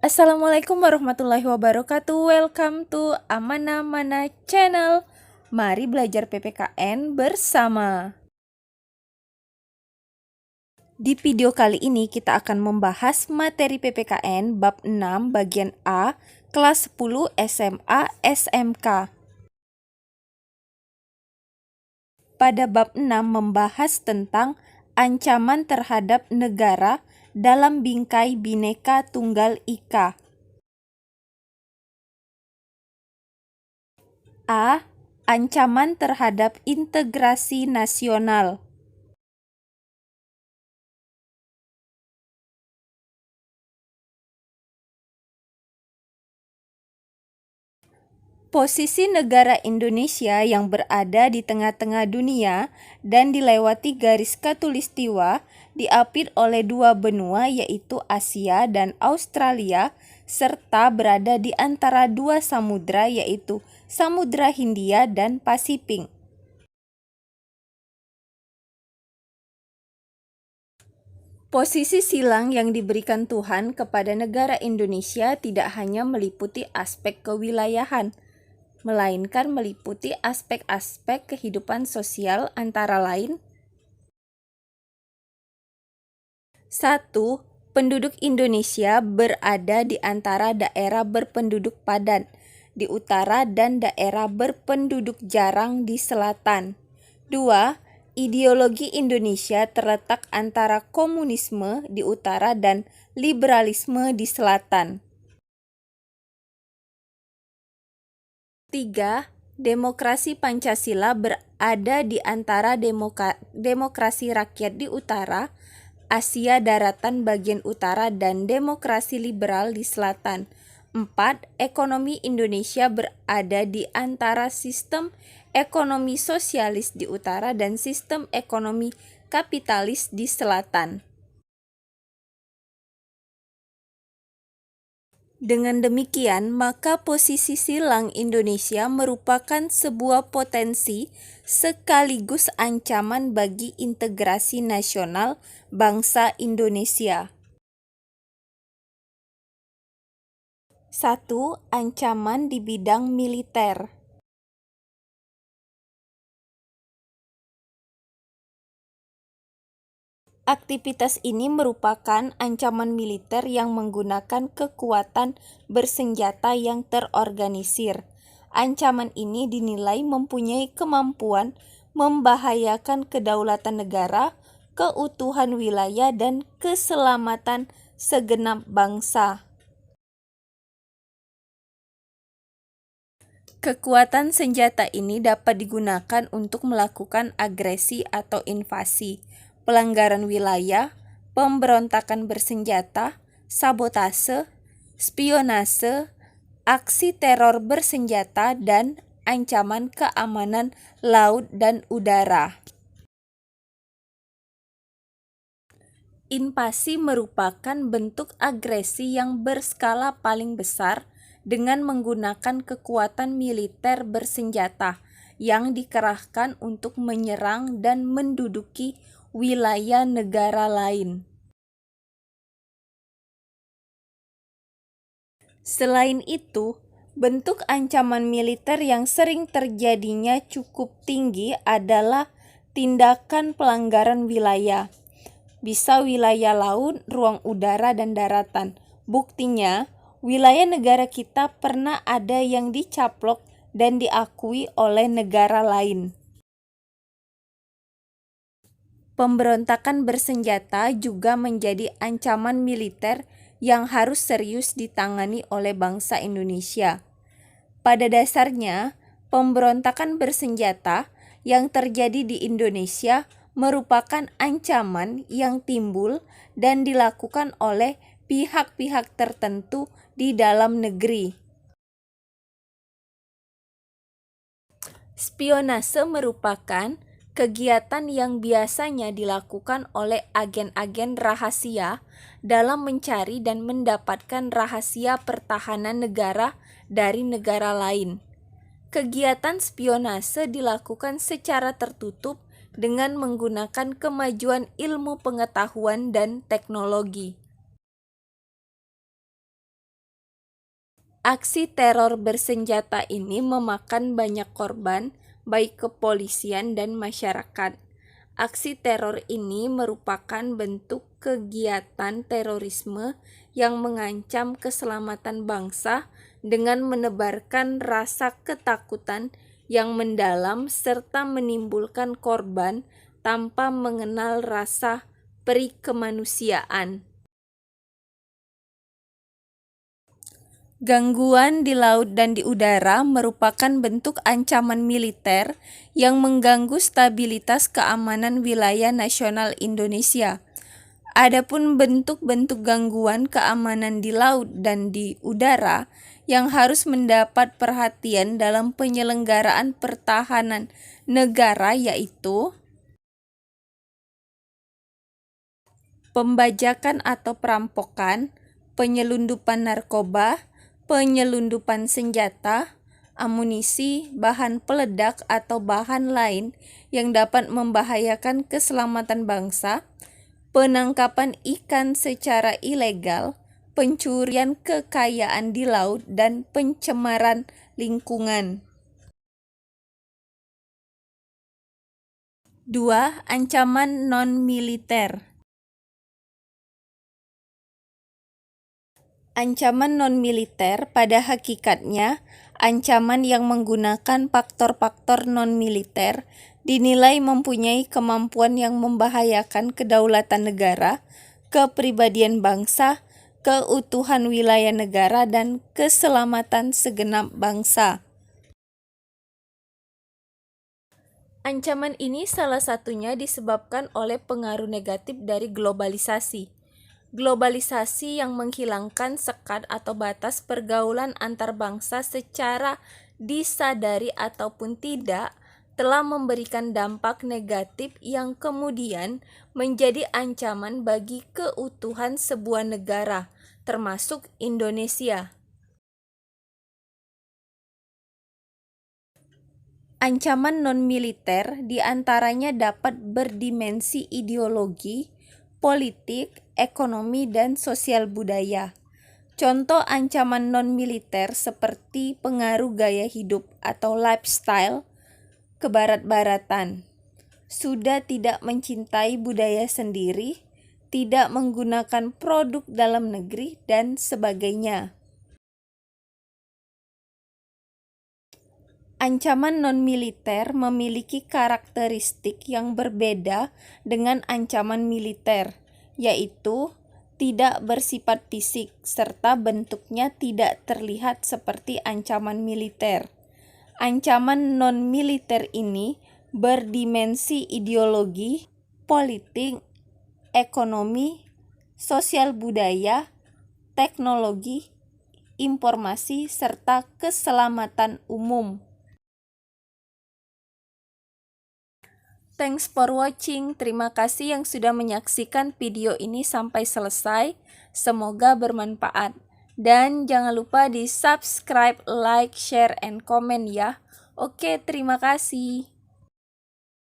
Assalamualaikum warahmatullahi wabarakatuh. Welcome to Amana Mana Channel. Mari belajar PPKN bersama. Di video kali ini kita akan membahas materi PPKN bab 6 bagian A, kelas 10 SMA SMK. Pada bab 6 membahas tentang ancaman terhadap negara dalam bingkai Bhinneka Tunggal Ika. A. Ancaman terhadap integrasi nasional. Posisi negara Indonesia yang berada di tengah-tengah dunia dan dilewati garis khatulistiwa diapit oleh dua benua yaitu Asia dan Australia serta berada di antara dua samudra yaitu Samudra Hindia dan Pasifik. Posisi silang yang diberikan Tuhan kepada negara Indonesia tidak hanya meliputi aspek kewilayahan, melainkan meliputi aspek-aspek kehidupan sosial antara lain 1. Penduduk Indonesia berada di antara daerah berpenduduk padat di utara dan daerah berpenduduk jarang di selatan. 2. Ideologi Indonesia terletak antara komunisme di utara dan liberalisme di selatan. 3. Demokrasi Pancasila berada di antara demokrasi rakyat di utara, Asia daratan bagian utara dan demokrasi liberal di selatan. 4. Ekonomi Indonesia berada di antara sistem ekonomi sosialis di utara dan sistem ekonomi kapitalis di selatan. Dengan demikian, maka posisi silang Indonesia merupakan sebuah potensi sekaligus ancaman bagi integrasi nasional bangsa Indonesia. 1. Ancaman di bidang militer. Aktivitas ini merupakan ancaman militer yang menggunakan kekuatan bersenjata yang terorganisir. Ancaman ini dinilai mempunyai kemampuan membahayakan kedaulatan negara, keutuhan wilayah, dan keselamatan segenap bangsa. Kekuatan senjata ini dapat digunakan untuk melakukan agresi atau invasi, pelanggaran wilayah, pemberontakan bersenjata, sabotase, spionase, aksi teror bersenjata, dan ancaman keamanan laut dan udara. Invasi merupakan bentuk agresi yang berskala paling besar dengan menggunakan kekuatan militer bersenjata yang dikerahkan untuk menyerang dan menduduki wilayah negara lain. Selain itu, bentuk ancaman militer yang sering terjadinya cukup tinggi adalah tindakan pelanggaran wilayah. Bisa wilayah laut, ruang udara, dan daratan. Buktinya, wilayah negara kita pernah ada yang dicaplok dan diakui oleh negara lain. Pemberontakan bersenjata juga menjadi ancaman militer yang harus serius ditangani oleh bangsa Indonesia. Pada dasarnya, pemberontakan bersenjata yang terjadi di Indonesia merupakan ancaman yang timbul dan dilakukan oleh pihak-pihak tertentu di dalam negeri. Spionase merupakan kegiatan yang biasanya dilakukan oleh agen-agen rahasia dalam mencari dan mendapatkan rahasia pertahanan negara dari negara lain. Kegiatan spionase dilakukan secara tertutup dengan menggunakan kemajuan ilmu pengetahuan dan teknologi. Aksi teror bersenjata ini memakan banyak korban, baik kepolisian dan masyarakat. Aksi teror ini merupakan bentuk kegiatan terorisme yang mengancam keselamatan bangsa dengan menebarkan rasa ketakutan yang mendalam serta menimbulkan korban tanpa mengenal rasa perikemanusiaan. Gangguan di laut dan di udara merupakan bentuk ancaman militer yang mengganggu stabilitas keamanan wilayah nasional Indonesia. Adapun bentuk-bentuk gangguan keamanan di laut dan di udara yang harus mendapat perhatian dalam penyelenggaraan pertahanan negara yaitu pembajakan atau perampokan, penyelundupan narkoba, penyelundupan senjata, amunisi, bahan peledak atau bahan lain yang dapat membahayakan keselamatan bangsa, penangkapan ikan secara ilegal, pencurian kekayaan di laut, dan pencemaran lingkungan. 2. Ancaman non-militer. Ancaman non-militer pada hakikatnya ancaman yang menggunakan faktor-faktor non-militer dinilai mempunyai kemampuan yang membahayakan kedaulatan negara, kepribadian bangsa, keutuhan wilayah negara, dan keselamatan segenap bangsa. Ancaman ini salah satunya disebabkan oleh pengaruh negatif dari globalisasi. Globalisasi yang menghilangkan sekat atau batas pergaulan antar bangsa secara disadari ataupun tidak telah memberikan dampak negatif yang kemudian menjadi ancaman bagi keutuhan sebuah negara, termasuk Indonesia. Ancaman non-militer diantaranya dapat berdimensi ideologi, politik, ekonomi, dan sosial budaya. Contoh ancaman non-militer seperti pengaruh gaya hidup atau lifestyle kebarat-baratan, sudah tidak mencintai budaya sendiri, tidak menggunakan produk dalam negeri, dan sebagainya. Ancaman non-militer memiliki karakteristik yang berbeda dengan ancaman militer, yaitu tidak bersifat fisik serta bentuknya tidak terlihat seperti ancaman militer. Ancaman non-militer ini berdimensi ideologi, politik, ekonomi, sosial budaya, teknologi, informasi, serta keselamatan umum. Thanks for watching. Terima kasih yang sudah menyaksikan video ini sampai selesai. Semoga bermanfaat. Dan jangan lupa di subscribe, like, share, and comment ya. Oke, terima kasih.